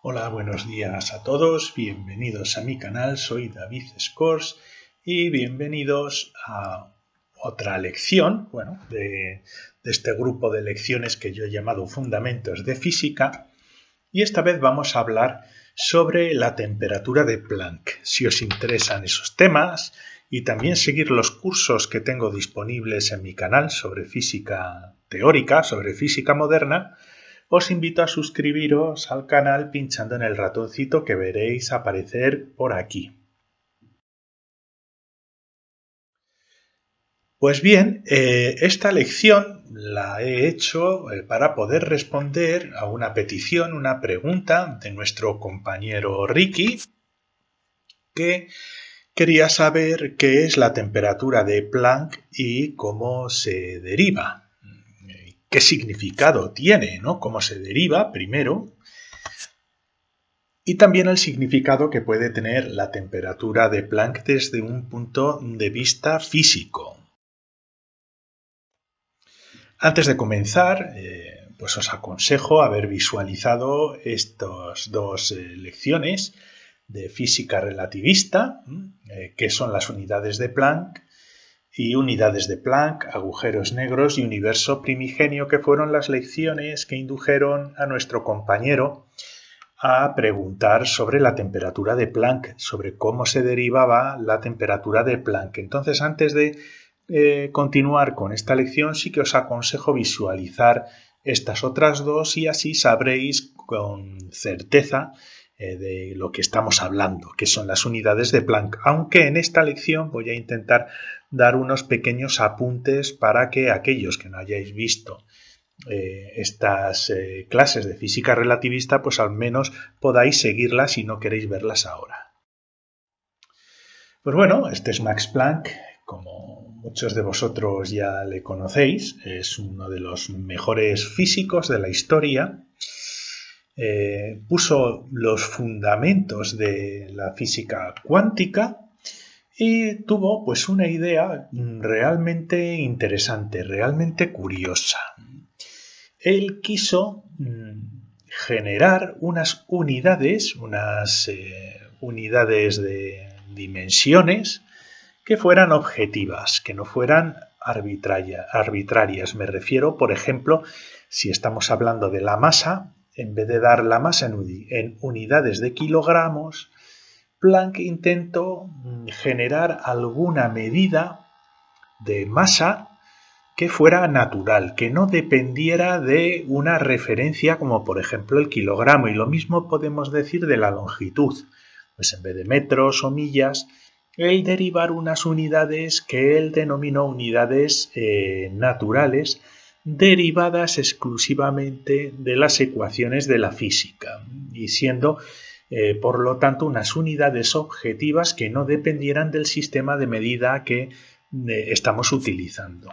Hola, buenos días a todos, bienvenidos a mi canal, soy David Scores y bienvenidos a otra lección, de este grupo de lecciones que yo he llamado Fundamentos de Física, y esta vez vamos a hablar sobre la temperatura de Planck. Si os interesan esos temas y también seguir los cursos que tengo disponibles en mi canal sobre física teórica, sobre física moderna, os invito a suscribiros al canal pinchando en el ratoncito que veréis aparecer por aquí. Pues bien, esta lección la he hecho para poder responder a una petición, una pregunta de nuestro compañero Ricky, que quería saber qué es la temperatura de Planck y cómo se deriva. ¿Qué significado tiene, ¿no? ¿Cómo se deriva primero? Y también el significado que puede tener la temperatura de Planck desde un punto de vista físico. Antes de comenzar, pues os aconsejo haber visualizado estas dos lecciones de física relativista, que son las unidades de Planck y unidades de Planck, agujeros negros y universo primigenio, que fueron las lecciones que indujeron a nuestro compañero a preguntar sobre la temperatura de Planck, sobre cómo se derivaba la temperatura de Planck. Entonces, antes de continuar con esta lección, sí que os aconsejo visualizar estas otras dos y así sabréis con certeza de lo que estamos hablando, que son las unidades de Planck, aunque en esta lección voy a intentar dar unos pequeños apuntes para que aquellos que no hayáis visto estas clases de física relativista, pues al menos podáis seguirlas si no queréis verlas ahora. Pues bueno, este es Max Planck, como muchos de vosotros ya le conocéis, es uno de los mejores físicos de la historia. Puso los fundamentos de la física cuántica y tuvo pues una idea realmente interesante, realmente curiosa. Él quiso generar unas unidades, unidades de dimensiones que fueran objetivas, que no fueran arbitrarias. Me refiero, por ejemplo, si estamos hablando de la masa, en vez de dar la masa en unidades de kilogramos, Planck intentó generar alguna medida de masa que fuera natural, que no dependiera de una referencia como por ejemplo el kilogramo, y lo mismo podemos decir de la longitud, pues en vez de metros o millas, el derivar unas unidades que él denominó unidades naturales, derivadas exclusivamente de las ecuaciones de la física, y siendo por lo tanto unas unidades objetivas que no dependieran del sistema de medida que estamos utilizando.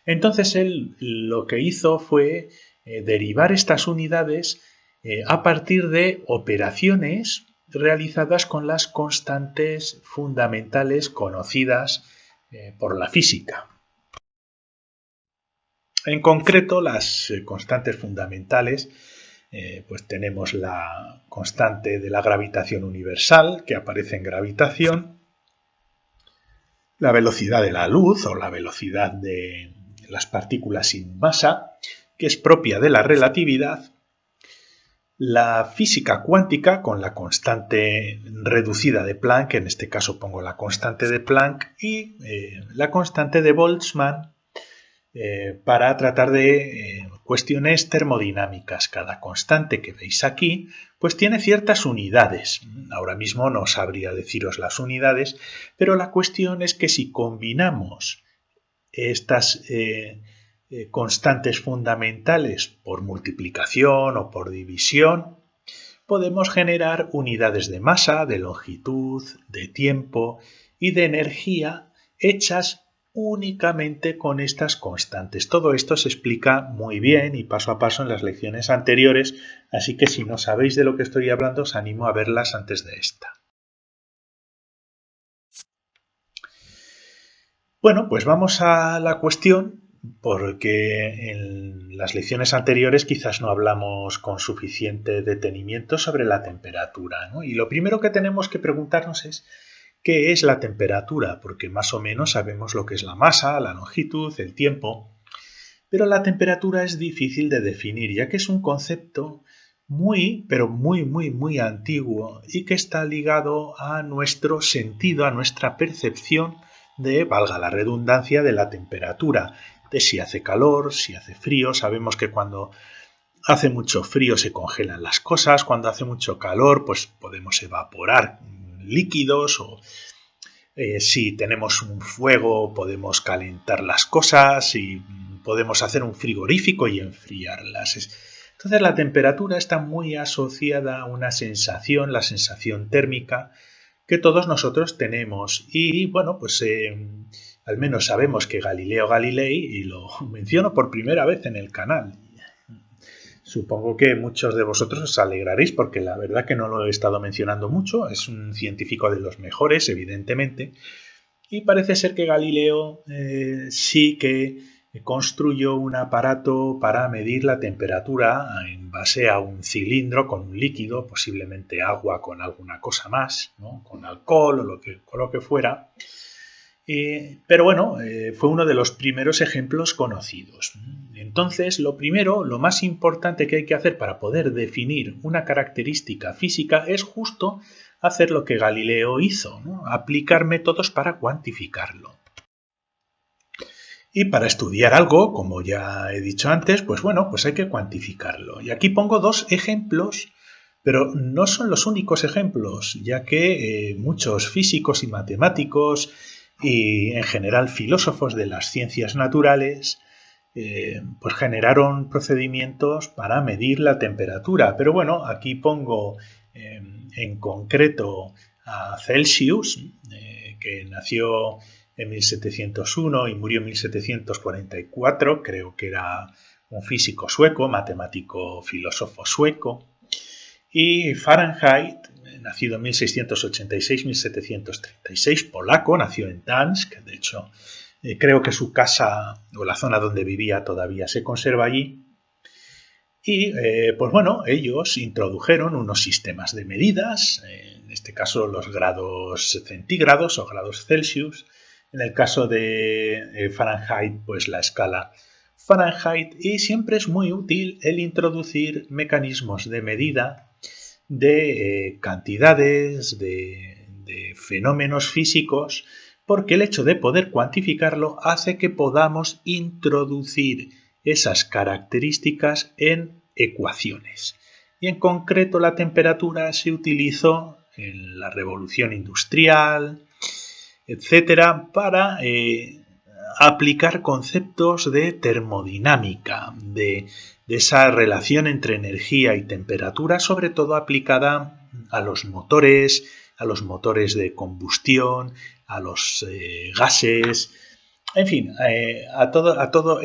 Entonces él lo que hizo fue derivar estas unidades a partir de operaciones realizadas con las constantes fundamentales conocidas por la física. En concreto, las constantes fundamentales, pues tenemos la constante de la gravitación universal, que aparece en Gravitación, la velocidad de la luz o la velocidad de las partículas sin masa, que es propia de la relatividad, la física cuántica con la constante reducida de Planck, en este caso pongo la constante de Planck, y la constante de Boltzmann para tratar de cuestiones termodinámicas. Cada constante que veis aquí pues tiene ciertas unidades. Ahora mismo no sabría deciros las unidades, pero la cuestión es que si combinamos estas constantes fundamentales por multiplicación o por división, podemos generar unidades de masa, de longitud, de tiempo y de energía hechas únicamente con estas constantes. Todo esto se explica muy bien y paso a paso en las lecciones anteriores, así que si no sabéis de lo que estoy hablando, os animo a verlas antes de esta. Bueno, pues vamos a la cuestión porque en las lecciones anteriores quizás no hablamos con suficiente detenimiento sobre la temperatura, ¿no? Y lo primero que tenemos que preguntarnos es ¿qué es la temperatura? Porque más o menos sabemos lo que es la masa, la longitud, el tiempo, pero la temperatura es difícil de definir, ya que es un concepto pero muy antiguo y que está ligado a nuestro sentido, a nuestra percepción de, valga la redundancia, de la temperatura, de si hace calor, si hace frío. Sabemos que cuando hace mucho frío se congelan las cosas, cuando hace mucho calor pues podemos evaporar líquidos o si tenemos un fuego podemos calentar las cosas y podemos hacer un frigorífico y enfriarlas. Entonces la temperatura está muy asociada a una sensación, la sensación térmica, que todos nosotros tenemos. Y bueno, pues al menos sabemos que Galileo Galilei, y lo menciono por primera vez en el canal, supongo que muchos de vosotros os alegraréis porque la verdad que no lo he estado mencionando mucho, es un científico de los mejores, evidentemente, y parece ser que Galileo sí que construyó un aparato para medir la temperatura en base a un cilindro con un líquido, posiblemente agua con alguna cosa más, ¿no? Con alcohol o lo que fuera. Pero bueno, fue uno de los primeros ejemplos conocidos. Entonces, lo más importante que hay que hacer para poder definir una característica física es justo hacer lo que Galileo hizo, ¿no? Aplicar métodos para cuantificarlo. Y para estudiar algo, como ya he dicho antes, pues bueno, pues hay que cuantificarlo. Y aquí pongo dos ejemplos, pero no son los únicos ejemplos, ya que muchos físicos y matemáticos y en general filósofos de las ciencias naturales pues generaron procedimientos para medir la temperatura. Pero bueno, aquí pongo en concreto a Celsius, que nació en 1701 y murió en 1744, creo que era un físico sueco, matemático, filósofo sueco, y Fahrenheit, nacido en 1686-1736, polaco, nació en Dansk, de hecho creo que su casa o la zona donde vivía todavía se conserva allí. Y pues bueno, ellos introdujeron unos sistemas de medidas, en este caso los grados centígrados o grados Celsius, en el caso de Fahrenheit pues la escala Fahrenheit, y siempre es muy útil el introducir mecanismos de medida de cantidades, de fenómenos físicos, porque el hecho de poder cuantificarlo hace que podamos introducir esas características en ecuaciones. Y en concreto la temperatura se utilizó en la revolución industrial, etcétera, para aplicar conceptos de termodinámica, de esa relación entre energía y temperatura, sobre todo aplicada a los motores de combustión, a los gases, en fin, a toda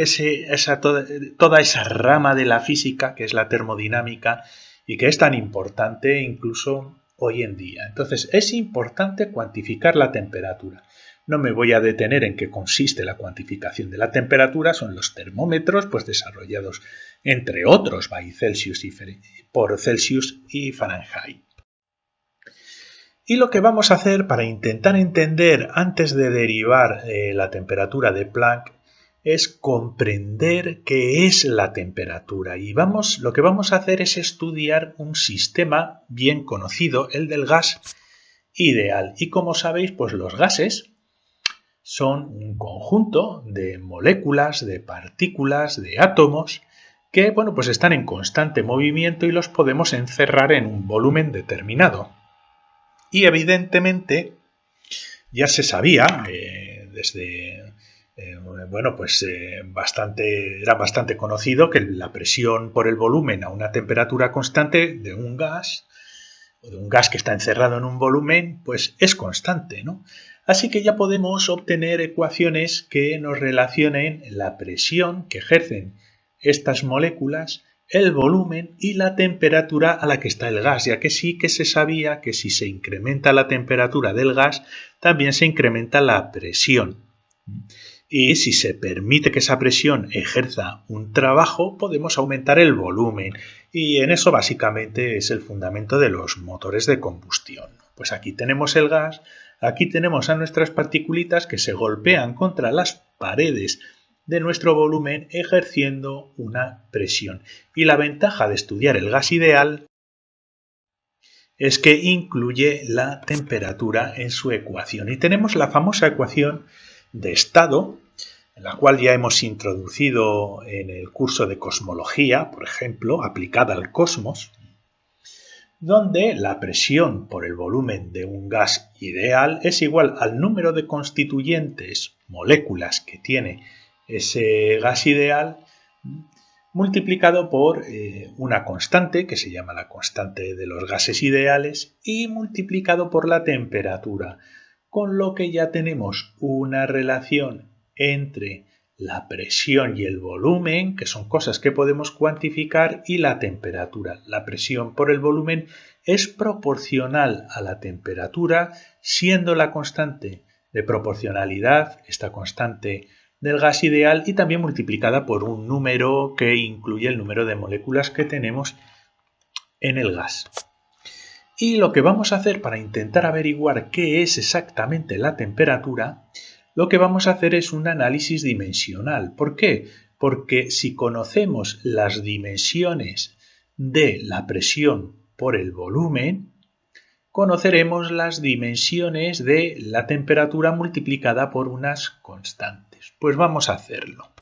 esa rama de la física que es la termodinámica y que es tan importante incluso hoy en día. Entonces, es importante cuantificar la temperatura. No me voy a detener en qué consiste la cuantificación de la temperatura, son los termómetros pues desarrollados entre otros por Celsius y Fahrenheit. Y lo que vamos a hacer para intentar entender antes de derivar la temperatura de Planck es comprender qué es la temperatura. Y lo que vamos a hacer es estudiar un sistema bien conocido, el del gas ideal. Y como sabéis, pues los gases son un conjunto de moléculas, de partículas, de átomos que, bueno, pues están en constante movimiento y los podemos encerrar en un volumen determinado. Y evidentemente ya se sabía era bastante conocido que la presión por el volumen a una temperatura constante de un gas o de un gas que está encerrado en un volumen, pues es constante, ¿no? Así que ya podemos obtener ecuaciones que nos relacionen la presión que ejercen estas moléculas, el volumen y la temperatura a la que está el gas, ya que sí que se sabía que si se incrementa la temperatura del gas, también se incrementa la presión. Y si se permite que esa presión ejerza un trabajo, podemos aumentar el volumen. Y en eso básicamente es el fundamento de los motores de combustión. Pues aquí tenemos el gas, aquí tenemos a nuestras particulitas que se golpean contra las paredes de nuestro volumen ejerciendo una presión. Y la ventaja de estudiar el gas ideal es que incluye la temperatura en su ecuación. Y tenemos la famosa ecuación de estado, en la cual ya hemos introducido en el curso de cosmología, por ejemplo, aplicada al cosmos, donde la presión por el volumen de un gas ideal es igual al número de constituyentes, moléculas que tiene ese gas ideal, multiplicado por una constante que se llama la constante de los gases ideales y multiplicado por la temperatura, con lo que ya tenemos una relación entre la presión y el volumen, que son cosas que podemos cuantificar, y la temperatura. La presión por el volumen es proporcional a la temperatura, siendo la constante de proporcionalidad, esta constante del gas ideal, y también multiplicada por un número que incluye el número de moléculas que tenemos en el gas. Y lo que vamos a hacer para intentar averiguar qué es exactamente la temperatura, lo que vamos a hacer es un análisis dimensional. ¿Por qué? Porque si conocemos las dimensiones de la presión por el volumen, conoceremos las dimensiones de la temperatura multiplicada por unas constantes. Pues vamos a hacerlo.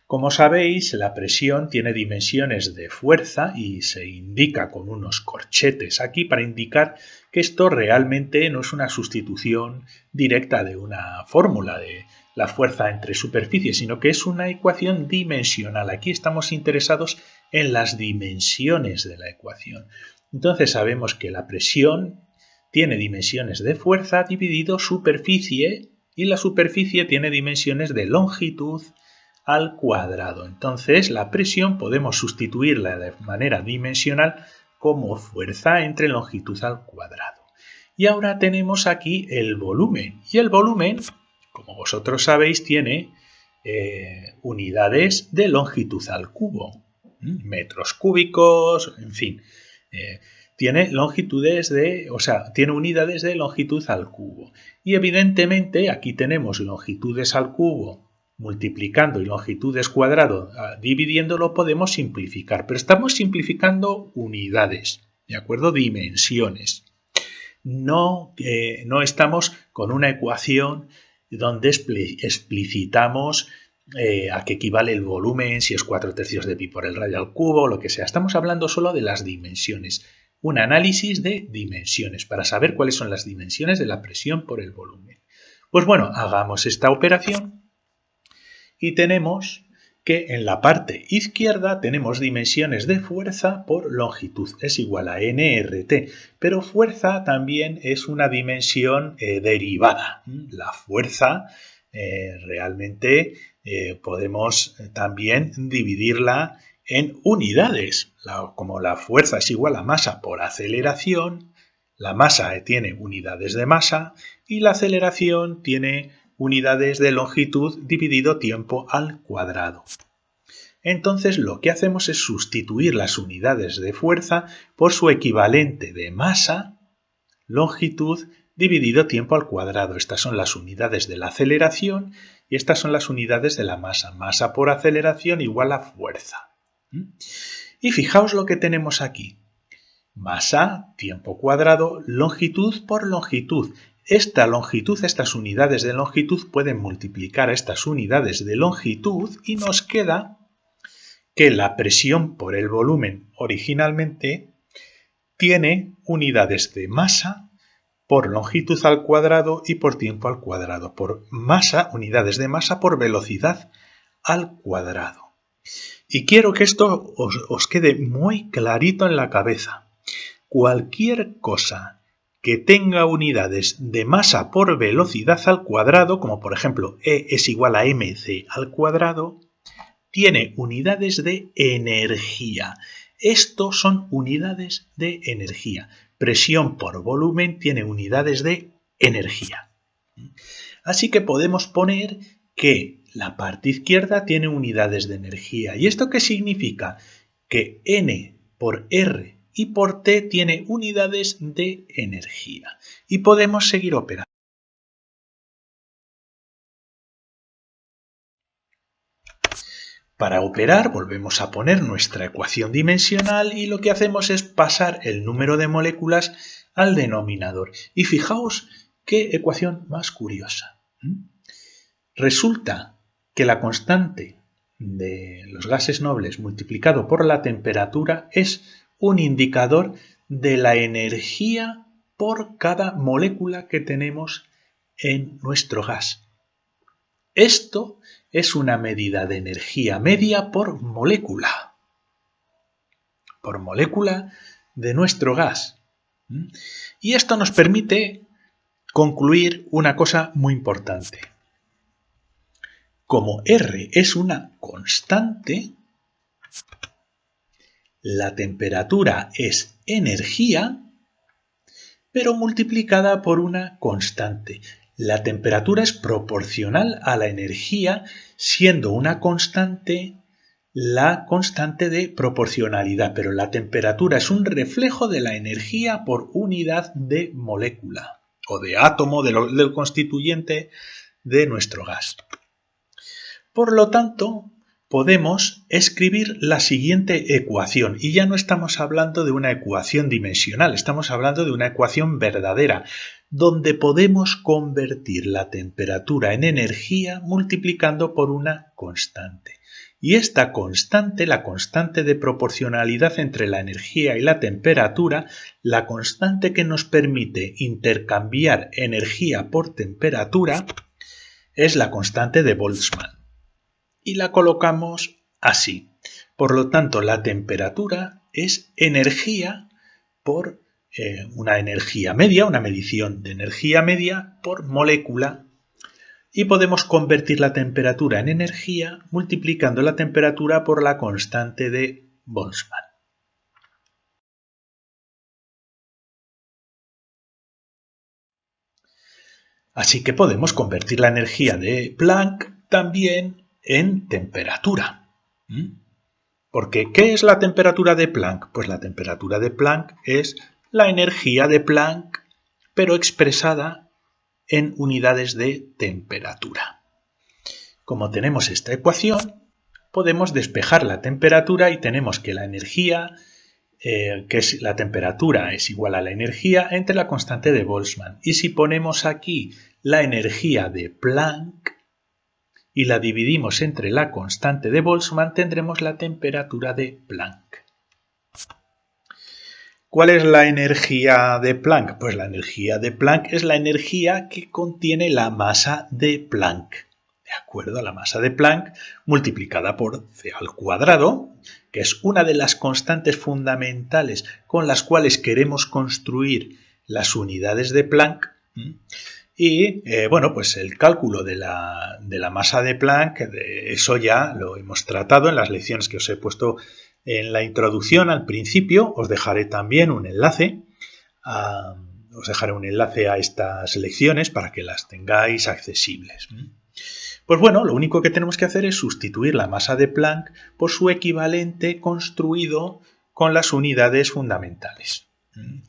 Como sabéis, la presión tiene dimensiones de fuerza y se indica con unos corchetes aquí para indicar que esto realmente no es una sustitución directa de una fórmula de la fuerza entre superficies, sino que es una ecuación dimensional. Aquí estamos interesados en las dimensiones de la ecuación. Entonces sabemos que la presión tiene dimensiones de fuerza dividido superficie y la superficie tiene dimensiones de longitud al cuadrado. Entonces la presión podemos sustituirla de manera dimensional como fuerza entre longitud al cuadrado. Y ahora tenemos aquí el volumen. Y el volumen, como vosotros sabéis, tiene unidades de longitud al cubo. Metros cúbicos, en fin. Tiene tiene unidades de longitud al cubo. Y evidentemente aquí tenemos longitudes al cubo multiplicando y longitudes cuadrado, dividiéndolo podemos simplificar, pero estamos simplificando unidades, ¿de acuerdo? Dimensiones. No estamos con una ecuación donde explicitamos a qué equivale el volumen, si es 4/3 de pi por el radio al cubo, lo que sea. Estamos hablando solo de las dimensiones. Un análisis de dimensiones para saber cuáles son las dimensiones de la presión por el volumen. Pues bueno, hagamos esta operación. Y tenemos que en la parte izquierda tenemos dimensiones de fuerza por longitud, es igual a nRT, pero fuerza también es una dimensión derivada. La fuerza realmente podemos también dividirla en unidades, como la fuerza es igual a masa por aceleración, la masa tiene unidades de masa y la aceleración tiene unidades de longitud dividido tiempo al cuadrado. Entonces lo que hacemos es sustituir las unidades de fuerza por su equivalente de masa, longitud dividido tiempo al cuadrado. Estas son las unidades de la aceleración y estas son las unidades de la masa. Masa por aceleración igual a fuerza. Y fijaos lo que tenemos aquí. Masa, tiempo cuadrado, longitud por longitud. Esta longitud, estas unidades de longitud pueden multiplicar a estas unidades de longitud y nos queda que la presión por el volumen originalmente tiene unidades de masa por longitud al cuadrado y por tiempo al cuadrado. Por masa, unidades de masa por velocidad al cuadrado. Y quiero que esto os quede muy clarito en la cabeza. Cualquier cosa que tenga unidades de masa por velocidad al cuadrado, como por ejemplo E es igual a mc al cuadrado, tiene unidades de energía. Estos son unidades de energía. Presión por volumen tiene unidades de energía. Así que podemos poner que la parte izquierda tiene unidades de energía. ¿Y esto qué significa? Que N por R y por T tiene unidades de energía. Y podemos seguir operando. Para operar volvemos a poner nuestra ecuación dimensional y lo que hacemos es pasar el número de moléculas al denominador. Y fijaos qué ecuación más curiosa. Resulta que la constante de los gases nobles multiplicado por la temperatura es un indicador de la energía por cada molécula que tenemos en nuestro gas. Esto es una medida de energía media por molécula de nuestro gas. Y esto nos permite concluir una cosa muy importante. Como R es una constante, la temperatura es energía, pero multiplicada por una constante. La temperatura es proporcional a la energía, siendo una constante la constante de proporcionalidad, pero la temperatura es un reflejo de la energía por unidad de molécula o de átomo del constituyente de nuestro gas. Por lo tanto, podemos escribir la siguiente ecuación, y ya no estamos hablando de una ecuación dimensional, estamos hablando de una ecuación verdadera, donde podemos convertir la temperatura en energía multiplicando por una constante. Y esta constante, la constante de proporcionalidad entre la energía y la temperatura, la constante que nos permite intercambiar energía por temperatura, es la constante de Boltzmann. Y la colocamos así. Por lo tanto, la temperatura es energía por una energía media, una medición de energía media por molécula. Y podemos convertir la temperatura en energía multiplicando la temperatura por la constante de Boltzmann. Así que podemos convertir la energía de Planck también en temperatura. Porque, ¿qué es la temperatura de Planck? Pues la temperatura de Planck es la energía de Planck, pero expresada en unidades de temperatura. Como tenemos esta ecuación, podemos despejar la temperatura y tenemos que la energía, que es la temperatura, es igual a la energía entre la constante de Boltzmann. Y si ponemos aquí la energía de Planck y la dividimos entre la constante de Boltzmann, tendremos la temperatura de Planck. ¿Cuál es la energía de Planck? Pues la energía de Planck es la energía que contiene la masa de Planck. De acuerdo a la masa de Planck multiplicada por c al cuadrado, que es una de las constantes fundamentales con las cuales queremos construir las unidades de Planck. Y bueno, pues el cálculo de la masa de Planck, eso ya lo hemos tratado en las lecciones que os he puesto en la introducción al principio. Os dejaré también un enlace a estas lecciones para que las tengáis accesibles. Pues bueno, lo único que tenemos que hacer es sustituir la masa de Planck por su equivalente construido con las unidades fundamentales,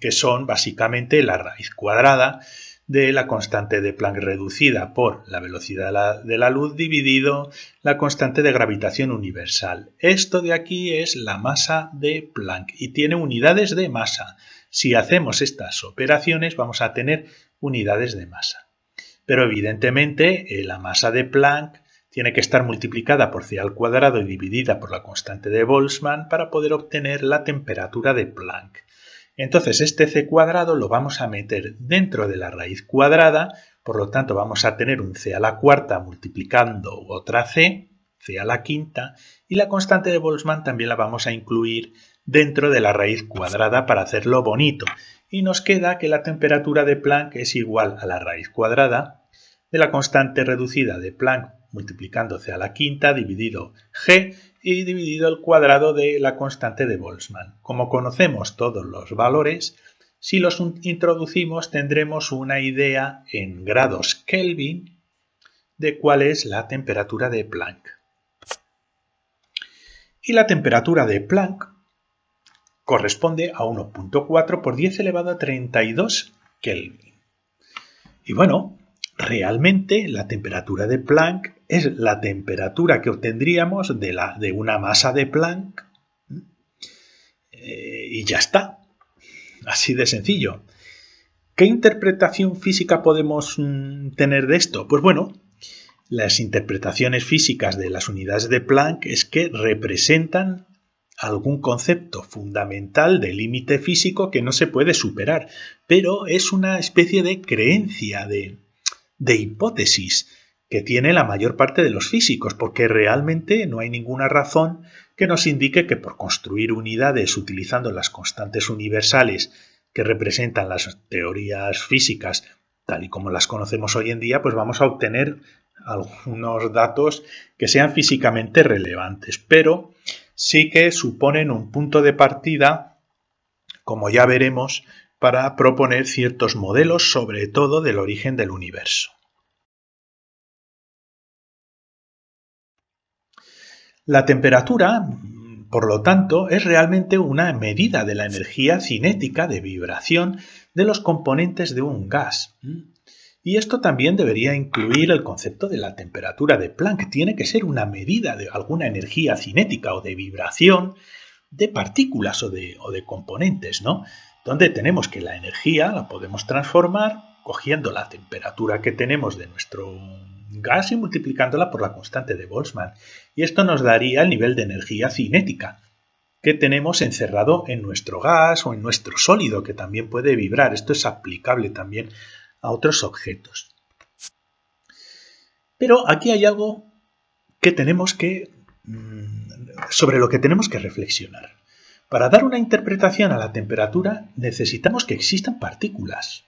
que son básicamente la raíz cuadrada de la constante de Planck reducida por la velocidad de la luz dividido la constante de gravitación universal. Esto de aquí es la masa de Planck y tiene unidades de masa. Si hacemos estas operaciones vamos a tener unidades de masa. Pero evidentemente la masa de Planck tiene que estar multiplicada por c al cuadrado y dividida por la constante de Boltzmann para poder obtener la temperatura de Planck. Entonces este c cuadrado lo vamos a meter dentro de la raíz cuadrada, por lo tanto vamos a tener un c a la cuarta multiplicando otra c a la quinta, y la constante de Boltzmann también la vamos a incluir dentro de la raíz cuadrada para hacerlo bonito. Y nos queda que la temperatura de Planck es igual a la raíz cuadrada de la constante reducida de Planck multiplicando c a la quinta dividido g y dividido el cuadrado de la constante de Boltzmann. Como conocemos todos los valores, si los introducimos tendremos una idea en grados Kelvin de cuál es la temperatura de Planck. Y la temperatura de Planck corresponde a 1.4 por 10 elevado a 32 Kelvin. Y bueno, realmente la temperatura de Planck es la temperatura que obtendríamos de una masa de Planck y ya está. Así de sencillo. ¿Qué interpretación física podemos tener de esto? Pues bueno, las interpretaciones físicas de las unidades de Planck es que representan algún concepto fundamental de límite físico que no se puede superar, pero es una especie de creencia, de hipótesis que tiene la mayor parte de los físicos, porque realmente no hay ninguna razón que nos indique que por construir unidades utilizando las constantes universales que representan las teorías físicas tal y como las conocemos hoy en día, pues vamos a obtener algunos datos que sean físicamente relevantes, pero sí que suponen un punto de partida, como ya veremos, para proponer ciertos modelos, sobre todo del origen del universo. La temperatura, por lo tanto, es realmente una medida de la energía cinética de vibración de los componentes de un gas. Y esto también debería incluir el concepto de la temperatura de Planck. Tiene que ser una medida de alguna energía cinética o de vibración de partículas o de componentes, ¿no? Donde tenemos que la energía la podemos transformar cogiendo la temperatura que tenemos de nuestro gas y multiplicándola por la constante de Boltzmann. Y esto nos daría el nivel de energía cinética que tenemos encerrado en nuestro gas o en nuestro sólido, que también puede vibrar. Esto es aplicable también a otros objetos. Pero aquí hay algo que tenemos que sobre lo que tenemos que reflexionar. Para dar una interpretación a la temperatura necesitamos que existan partículas.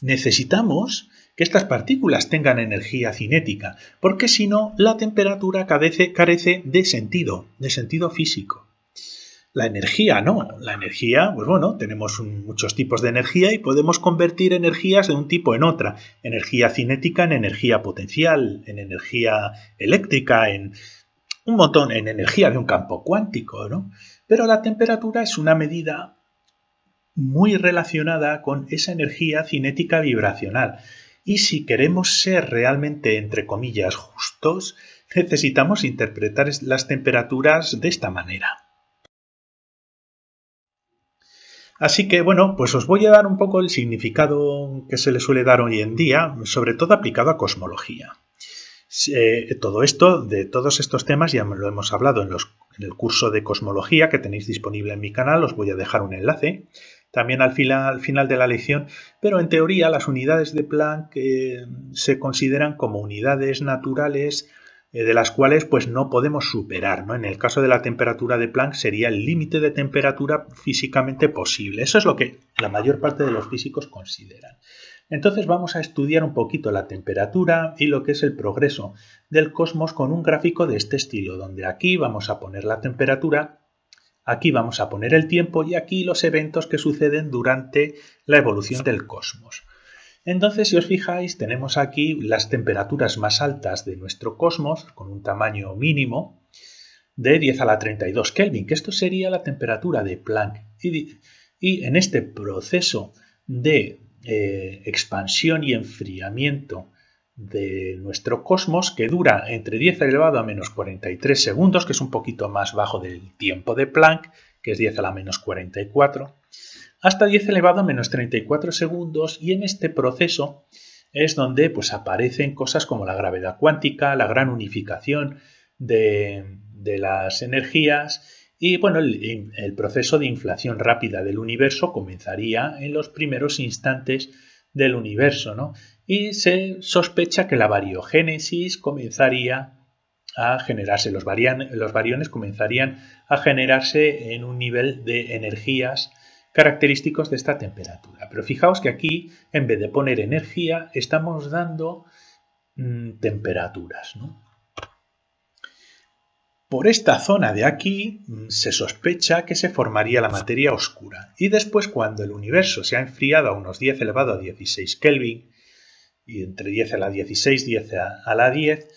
Necesitamos que estas partículas tengan energía cinética, porque si no, la temperatura carece de sentido físico. La energía no. La energía, pues bueno, tenemos muchos tipos de energía y podemos convertir energías de un tipo en otra. Energía cinética en energía potencial, en energía eléctrica, en un montón, en energía de un campo cuántico, ¿no? Pero la temperatura es una medida muy relacionada con esa energía cinética vibracional. Y si queremos ser realmente, entre comillas, justos, necesitamos interpretar las temperaturas de esta manera. Así que, bueno, pues os voy a dar un poco el significado que se le suele dar hoy en día, sobre todo aplicado a cosmología. Todo esto, de todos estos temas ya lo hemos hablado en el curso de cosmología que tenéis disponible en mi canal, os voy a dejar un enlace también al final de la lección, pero en teoría las unidades de Planck se consideran como unidades naturales de las cuales pues no podemos superar, ¿no? En el caso de la temperatura de Planck sería el límite de temperatura físicamente posible. Eso es lo que la mayor parte de los físicos consideran. Entonces vamos a estudiar un poquito la temperatura y lo que es el progreso del cosmos con un gráfico de este estilo, donde aquí vamos a poner la temperatura, aquí vamos a poner el tiempo y aquí los eventos que suceden durante la evolución del cosmos. Entonces, si os fijáis, tenemos aquí las temperaturas más altas de nuestro cosmos, con un tamaño mínimo de 10 a la 32 Kelvin, que esto sería la temperatura de Planck. Y en este proceso de expansión y enfriamiento de nuestro cosmos, que dura entre 10 elevado a menos 43 segundos, que es un poquito más bajo del tiempo de Planck, que es 10 a la menos 44, hasta 10 elevado a menos 34 segundos, y en este proceso es donde pues, aparecen cosas como la gravedad cuántica, la gran unificación de las energías, y bueno, el proceso de inflación rápida del universo comenzaría en los primeros instantes del universo, ¿no? Y se sospecha que la bariogénesis comenzaría a generarse, los bariones comenzarían a generarse en un nivel de energías característicos de esta temperatura. Pero fijaos que aquí, en vez de poner energía, estamos dando temperaturas, ¿no? Por esta zona de aquí se sospecha que se formaría la materia oscura y después cuando el universo se ha enfriado a unos 10 elevado a 16 Kelvin, y entre 10 a la 16, 10 a la 10,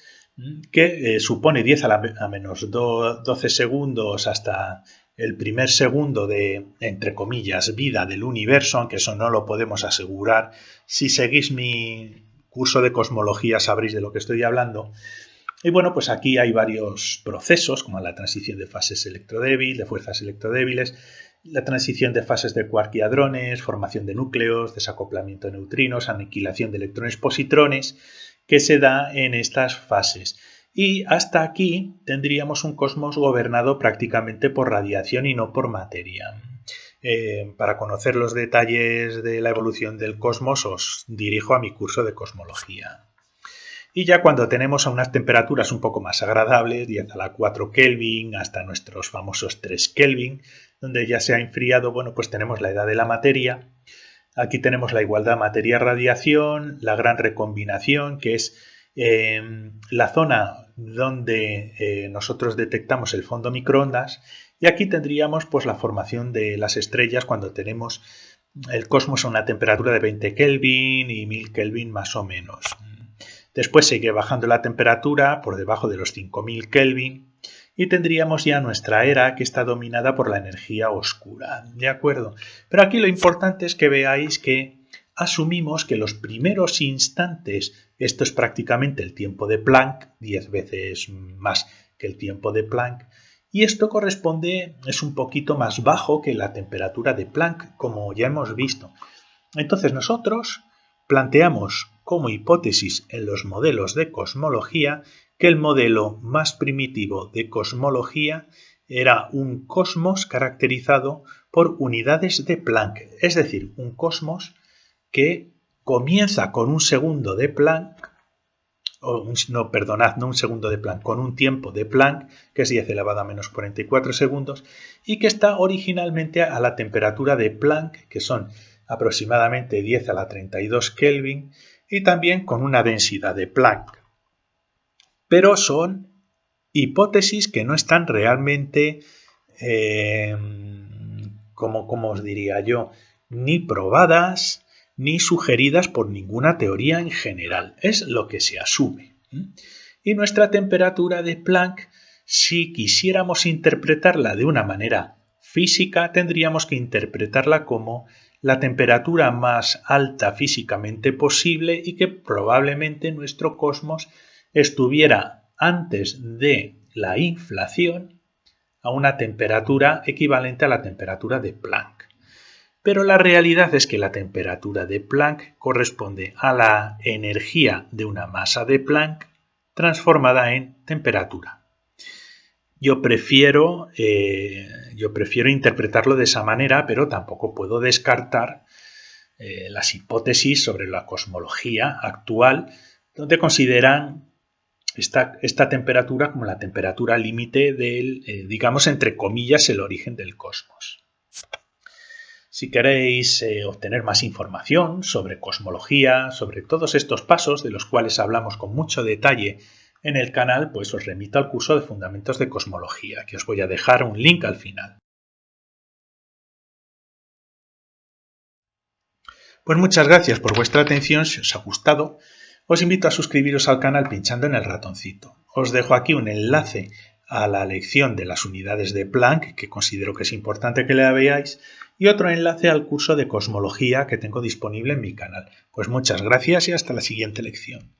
que supone 10 a menos 12 segundos hasta el primer segundo de, entre comillas, vida del universo, aunque eso no lo podemos asegurar. Si seguís mi curso de cosmología sabréis de lo que estoy hablando. Y bueno, pues aquí hay varios procesos, como la transición de fases electrodébil, de fuerzas electrodébiles, la transición de fases de quark y hadrones, formación de núcleos, desacoplamiento de neutrinos, aniquilación de electrones-positrones, que se da en estas fases. Y hasta aquí tendríamos un cosmos gobernado prácticamente por radiación y no por materia. Para conocer los detalles de la evolución del cosmos os dirijo a mi curso de cosmología. Y ya cuando tenemos a unas temperaturas un poco más agradables, 10 a la 4 Kelvin hasta nuestros famosos 3 Kelvin, donde ya se ha enfriado, bueno, pues tenemos la edad de la materia. Aquí tenemos la igualdad materia-radiación, la gran recombinación, que es la zona donde nosotros detectamos el fondo microondas, y aquí tendríamos pues la formación de las estrellas cuando tenemos el cosmos a una temperatura de 20 Kelvin y 1000 Kelvin más o menos. Después sigue bajando la temperatura por debajo de los 5000 Kelvin y tendríamos ya nuestra era que está dominada por la energía oscura, ¿de acuerdo? Pero aquí lo importante es que veáis que asumimos que los primeros instantes, esto es prácticamente el tiempo de Planck, 10 veces más que el tiempo de Planck, y esto corresponde, es un poquito más bajo que la temperatura de Planck, como ya hemos visto. Entonces nosotros planteamos como hipótesis en los modelos de cosmología que el modelo más primitivo de cosmología era un cosmos caracterizado por unidades de Planck, es decir, un cosmos que comienza con un segundo de Planck, no un segundo de Planck, con un tiempo de Planck, que es 10 elevado a menos 44 segundos, y que está originalmente a la temperatura de Planck, que son aproximadamente 10 a la 32 Kelvin, y también con una densidad de Planck. Pero son hipótesis que no están realmente, como os diría yo, ni probadas ni sugeridas por ninguna teoría en general. Es lo que se asume. Y nuestra temperatura de Planck, si quisiéramos interpretarla de una manera física, tendríamos que interpretarla como la temperatura más alta físicamente posible y que probablemente nuestro cosmos estuviera antes de la inflación a una temperatura equivalente a la temperatura de Planck. Pero la realidad es que la temperatura de Planck corresponde a la energía de una masa de Planck transformada en temperatura. Yo prefiero interpretarlo de esa manera, pero tampoco puedo descartar las hipótesis sobre la cosmología actual, donde consideran esta temperatura como la temperatura límite del, digamos, entre comillas, el origen del cosmos. Si queréis obtener más información sobre cosmología, sobre todos estos pasos de los cuales hablamos con mucho detalle en el canal, pues os remito al curso de Fundamentos de Cosmología, que os voy a dejar un link al final. Pues muchas gracias por vuestra atención. Si os ha gustado, os invito a suscribiros al canal pinchando en el ratoncito. Os dejo aquí un enlace a la lección de las unidades de Planck, que considero que es importante que la veáis, y otro enlace al curso de cosmología que tengo disponible en mi canal. Pues muchas gracias y hasta la siguiente lección.